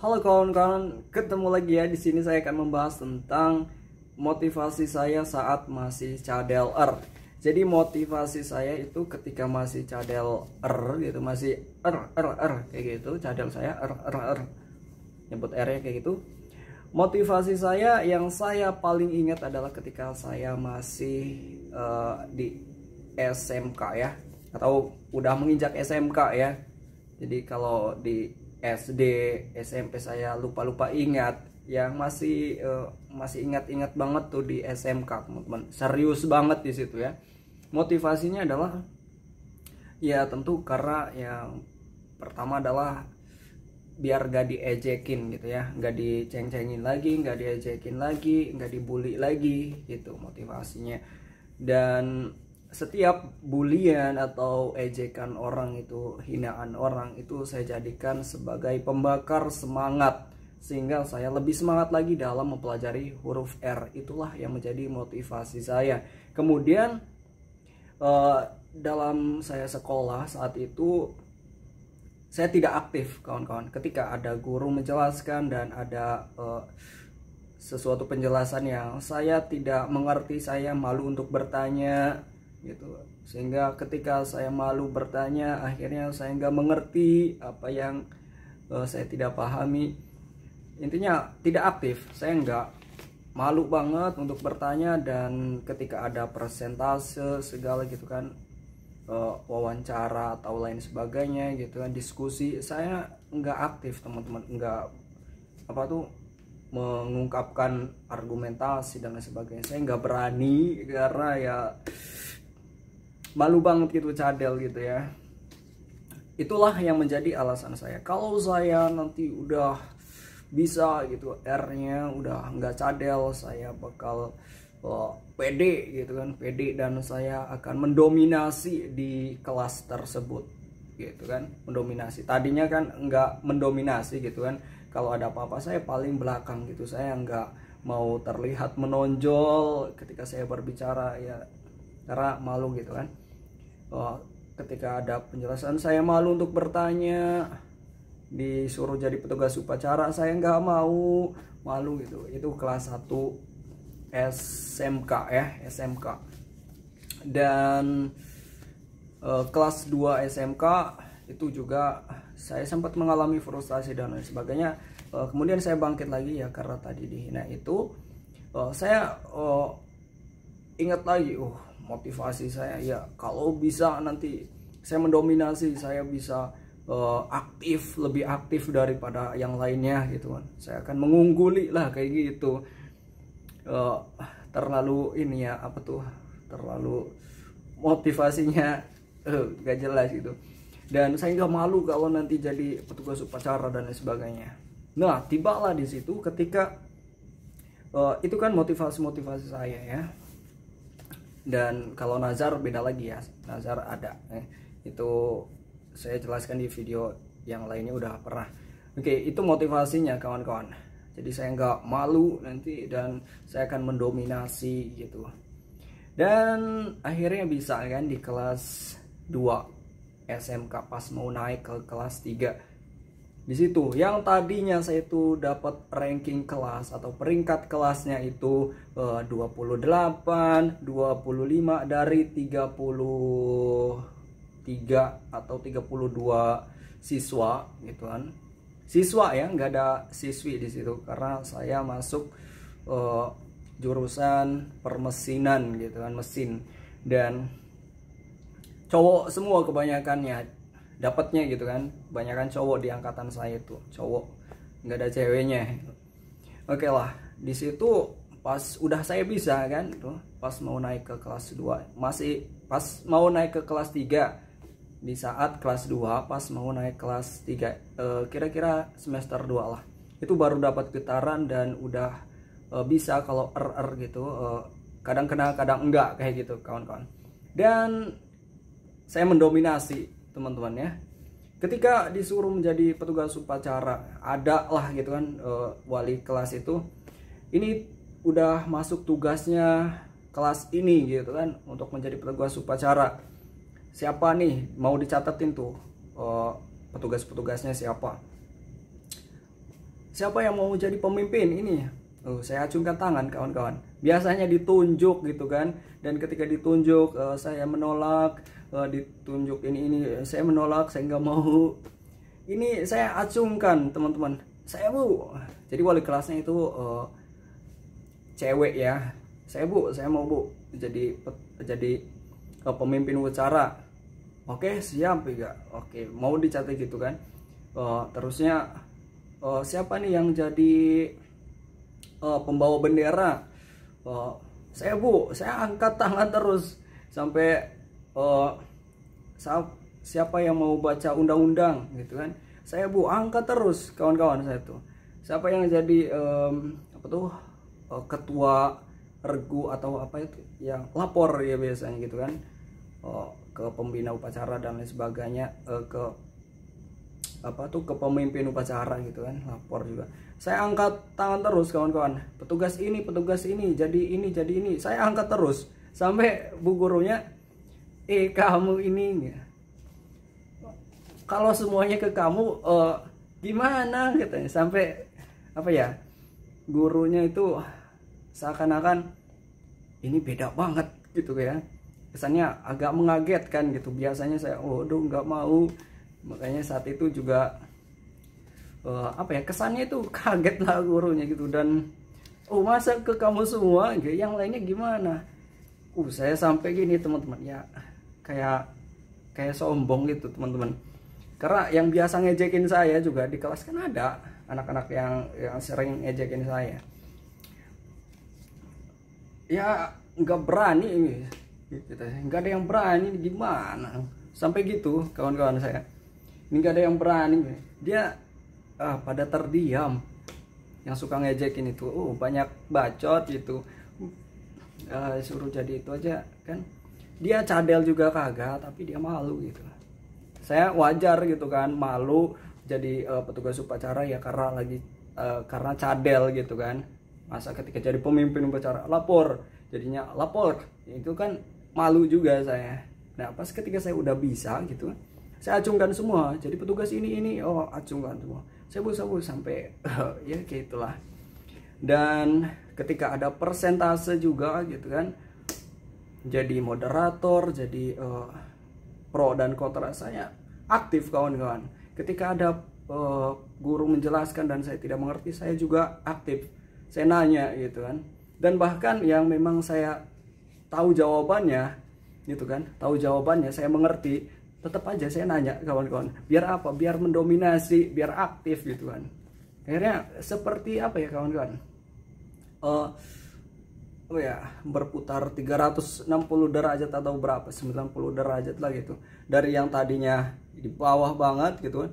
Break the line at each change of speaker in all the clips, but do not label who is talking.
Halo kawan-kawan, ketemu lagi ya. Di sini saya akan membahas tentang motivasi saya saat masih cadel R. Jadi motivasi saya itu ketika masih cadel R gitu, masih R kayak gitu, cadel saya R, nyebut R ya kayak gitu. Motivasi saya yang saya paling ingat adalah ketika saya masih di SMK ya, atau udah menginjak SMK ya. Jadi kalau di SD, SMP saya lupa ingat. Yang masih ingat banget tuh di SMK, teman-teman. Serius banget di situ ya. Motivasinya adalah ya tentu karena yang pertama adalah biar gak diejekin gitu ya, gak diceng-cengin lagi, gak diejekin lagi, gak dibully lagi gitu motivasinya. Dan setiap bulian atau ejekan orang itu, hinaan orang itu saya jadikan sebagai pembakar semangat, sehingga saya lebih semangat lagi dalam mempelajari huruf R. Itulah yang menjadi motivasi saya. Kemudian dalam saya sekolah saat itu saya tidak aktif kawan-kawan. Ketika ada guru menjelaskan dan ada sesuatu penjelasan yang saya tidak mengerti, saya malu untuk bertanya gitu. Sehingga ketika saya malu bertanya, akhirnya saya nggak mengerti apa yang saya tidak pahami. Intinya tidak aktif. Saya nggak, malu banget untuk bertanya. Dan ketika ada presentase segala gitu kan, wawancara atau lain sebagainya gitu kan, diskusi, saya nggak aktif teman-teman, nggak mengungkapkan argumentasi dan lain sebagainya. Saya nggak berani karena ya malu banget gitu, cadel gitu ya. Itulah yang menjadi alasan saya. Kalau saya nanti udah bisa gitu, R-nya udah nggak cadel, saya bakal pede gitu kan, pede, dan saya akan mendominasi di kelas tersebut gitu kan. Mendominasi, tadinya kan nggak mendominasi gitu kan, kalau ada apa-apa saya paling belakang gitu. Saya nggak mau terlihat menonjol ketika saya berbicara ya, karena malu gitu kan. Ketika ada penjelasan saya malu untuk bertanya, disuruh jadi petugas upacara saya nggak mau, malu gitu. Itu kelas 1 SMK ya, SMK. Dan kelas 2 SMK itu juga saya sempat mengalami frustasi dan lain sebagainya. Kemudian saya bangkit lagi ya, karena tadi dihina itu saya ingat lagi, motivasi saya ya kalau bisa nanti saya mendominasi, saya bisa aktif, lebih aktif daripada yang lainnya gitu kan. Saya akan mengungguli lah kayak gitu. Terlalu ini ya, terlalu motivasinya gak jelas gitu. Dan saya nggak malu kalau nanti jadi petugas upacara dan lain sebagainya. Nah, tibalah di situ ketika itu kan motivasi saya ya. Dan kalau nazar beda lagi ya, nazar ada itu saya jelaskan di video yang lainnya, udah pernah. Oke, itu motivasinya kawan-kawan. Jadi saya nggak malu nanti, dan saya akan mendominasi gitu. Dan akhirnya bisa kan di kelas 2 SMK, pas mau naik ke kelas 3. Di situ yang tadinya saya itu dapat ranking kelas atau peringkat kelasnya itu 28, 25 dari 33 atau 32 siswa gitu kan. Siswa ya, nggak ada siswi di situ karena saya masuk jurusan permesinan gitu kan, mesin. Dan cowok semua kebanyakannya dapatnya gitu kan, kebanyakan cowok di angkatan saya itu cowok, nggak ada ceweknya. Oke lah, di situ pas udah saya bisa kan tuh, pas mau naik ke kelas 2, masih pas mau naik ke kelas 3, di saat kelas 2 pas mau naik kelas 3, kira-kira semester 2 lah, itu baru dapat getaran dan udah bisa kalau RR gitu, kadang kena kadang enggak kayak gitu kawan-kawan. Dan saya mendominasi teman-teman ya. Ketika disuruh menjadi petugas upacara, ada lah gitu kan, wali kelas itu, ini udah masuk tugasnya kelas ini gitu kan untuk menjadi petugas upacara. Siapa nih, mau dicatetin tuh petugas-petugasnya siapa. siapa yang mau jadi pemimpin ini? Saya acungkan tangan kawan-kawan. Biasanya ditunjuk gitu kan. Dan ketika ditunjuk saya menolak. Ditunjuk ini saya menolak, saya nggak mau. Ini saya acungkan teman-teman. Saya bu. Jadi wali kelasnya itu cewek ya. Saya bu, saya mau bu jadi pemimpin upacara. Oke siap ya. Oke mau dicatat gitu kan. Terusnya siapa nih yang jadi pembawa bendera? Saya bu, saya angkat tangan terus sampai siapa yang mau baca undang-undang gitu kan? Saya bu, angkat terus kawan-kawan saya tuh. Siapa yang jadi ketua regu atau apa itu yang lapor ya biasanya gitu kan, ke pembina upacara dan lain sebagainya, ke pemimpin upacara gitu kan, lapor juga. Saya angkat tangan terus kawan-kawan. Petugas ini jadi ini, saya angkat terus sampai bu gurunya kamu ini kalau semuanya ke kamu gimana katanya, sampai gurunya itu seakan-akan ini beda banget gitu ya, kesannya agak mengagetkan gitu. Biasanya saya nggak mau, makanya saat itu juga kesannya itu kaget lah gurunya gitu. Dan masa ke kamu semua gitu, yang lainnya gimana? Saya sampai gini teman-teman ya, kayak sombong gitu teman-teman. Karena yang biasa ngejekin saya juga di kelas kan ada anak-anak yang sering ngejekin saya. Ya nggak berani ini, nggak ada yang berani, gimana sampai gitu kawan-kawan saya. Ini nggak ada yang berani, dia pada terdiam. Yang suka ngejekin itu banyak bacot gitu, suruh jadi itu aja kan. Dia cadel juga kagak, tapi dia malu gitu. Saya wajar gitu kan, malu jadi petugas upacara ya karena cadel gitu kan. Masa ketika jadi pemimpin upacara jadinya lapor, itu kan malu juga saya. Nah pas ketika saya udah bisa gitu, saya acungkan semua jadi petugas ini acungkan semua, saya bu sampai ya kayak itulah. Dan ketika ada persentase juga gitu kan, jadi moderator, jadi pro dan kontra, saya aktif kawan-kawan. Ketika ada guru menjelaskan dan saya tidak mengerti, saya juga aktif, saya nanya gitu kan. Dan bahkan yang memang saya tahu jawabannya gitu kan, saya mengerti, tetap aja saya nanya kawan-kawan. Biar apa? Biar mendominasi, biar aktif gitu kan. Akhirnya seperti apa ya kawan-kawan, berputar 360 derajat atau berapa, 90 derajat lah gitu. Dari yang tadinya di bawah banget gitu kan,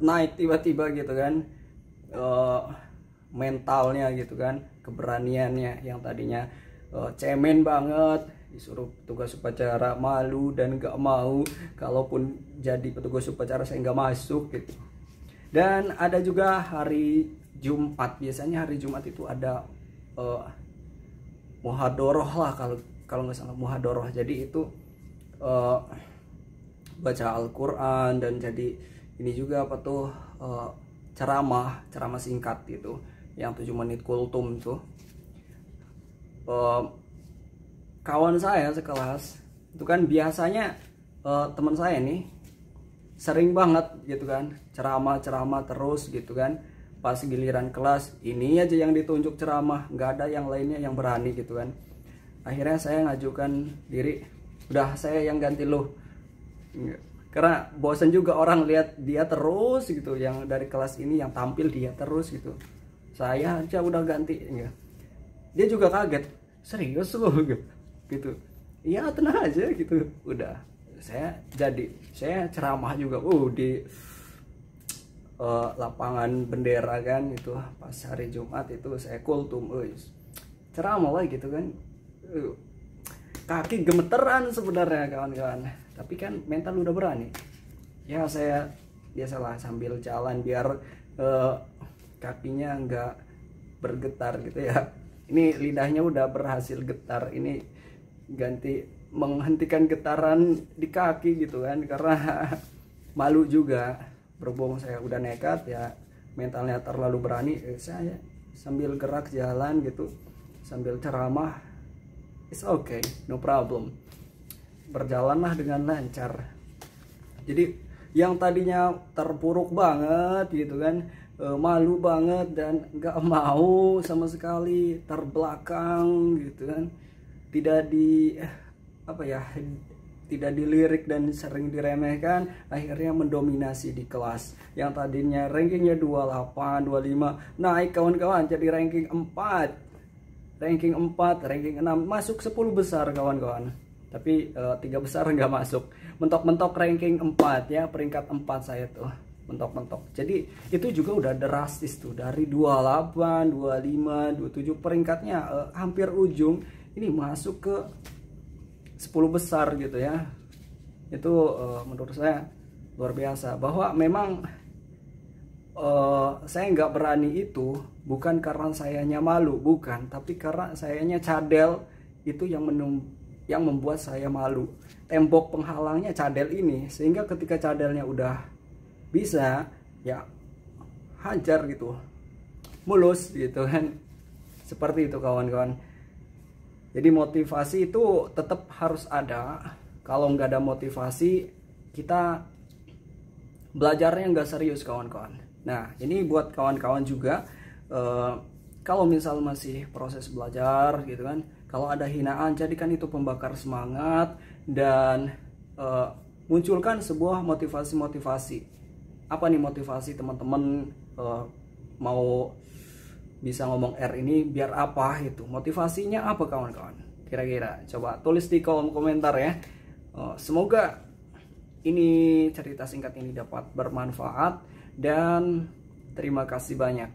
naik tiba-tiba gitu kan, mentalnya gitu kan, keberaniannya yang tadinya cemen banget, disuruh petugas upacara malu dan gak mau. Kalaupun jadi petugas upacara saya nggak masuk gitu. Dan ada juga hari Jumat, biasanya hari Jumat itu ada muhadoroh lah, kalau nggak salah muhadoroh. Jadi itu baca Al-Quran dan jadi ini juga ceramah singkat gitu, yang 7 menit kultum itu. Kawan saya sekelas itu kan biasanya teman saya nih sering banget gitu kan ceramah terus gitu kan. Pas giliran kelas ini aja yang ditunjuk ceramah, nggak ada yang lainnya yang berani gitu kan. Akhirnya saya ngajukan diri, udah saya yang ganti lo, karena bosan juga orang lihat dia terus gitu, yang dari kelas ini yang tampil dia terus gitu. Saya aja udah ganti ya. Dia juga kaget, serius lo gitu. Iya tenang aja gitu. Udah saya ceramah juga di lapangan bendera kan itu. Pas hari Jumat itu saya kultum ceramah lah gitu kan. Kaki gemeteran sebenarnya kawan-kawan, tapi kan mental udah berani ya. Saya biasalah sambil jalan biar kakinya nggak bergetar gitu ya. Ini lidahnya udah berhasil getar, ini ganti menghentikan getaran di kaki gitu kan, karena malu juga. Berhubung saya udah nekat ya, mentalnya terlalu berani, saya sambil gerak jalan gitu, sambil ceramah, it's okay, no problem, berjalanlah dengan lancar. Jadi yang tadinya terpuruk banget gitu kan, malu banget dan nggak mau sama sekali, terbelakang gitu kan, tidak di tidak dilirik dan sering diremehkan, akhirnya mendominasi di kelas. Yang tadinya rankingnya 28, 25, naik kawan-kawan jadi ranking 4, ranking 4, ranking 6, masuk 10 besar kawan-kawan. Tapi 3 besar nggak masuk. Mentok-mentok ranking 4 ya, peringkat 4 saya tuh. Mentok-mentok. Jadi itu juga udah drastis tuh, dari 28, 25, 27 peringkatnya hampir ujung, ini masuk ke 10 besar gitu ya. Itu menurut saya luar biasa, bahwa memang saya nggak berani itu bukan karena sayanya malu, bukan, tapi karena sayanya cadel itu yang membuat saya malu. Tembok penghalangnya cadel ini, sehingga ketika cadelnya udah bisa ya hajar gitu, mulus gitu kan, seperti itu kawan-kawan. Jadi motivasi itu tetap harus ada. Kalau nggak ada motivasi, kita belajarnya nggak serius kawan-kawan. Nah ini buat kawan-kawan juga, kalau misal masih proses belajar gitu kan, kalau ada hinaan, jadikan itu pembakar semangat dan munculkan sebuah motivasi-motivasi. Apa nih motivasi teman-teman mau bisa ngomong R ini biar apa itu? Motivasinya apa kawan-kawan? Kira-kira coba tulis di kolom komentar ya. Semoga ini cerita singkat ini dapat bermanfaat dan terima kasih banyak.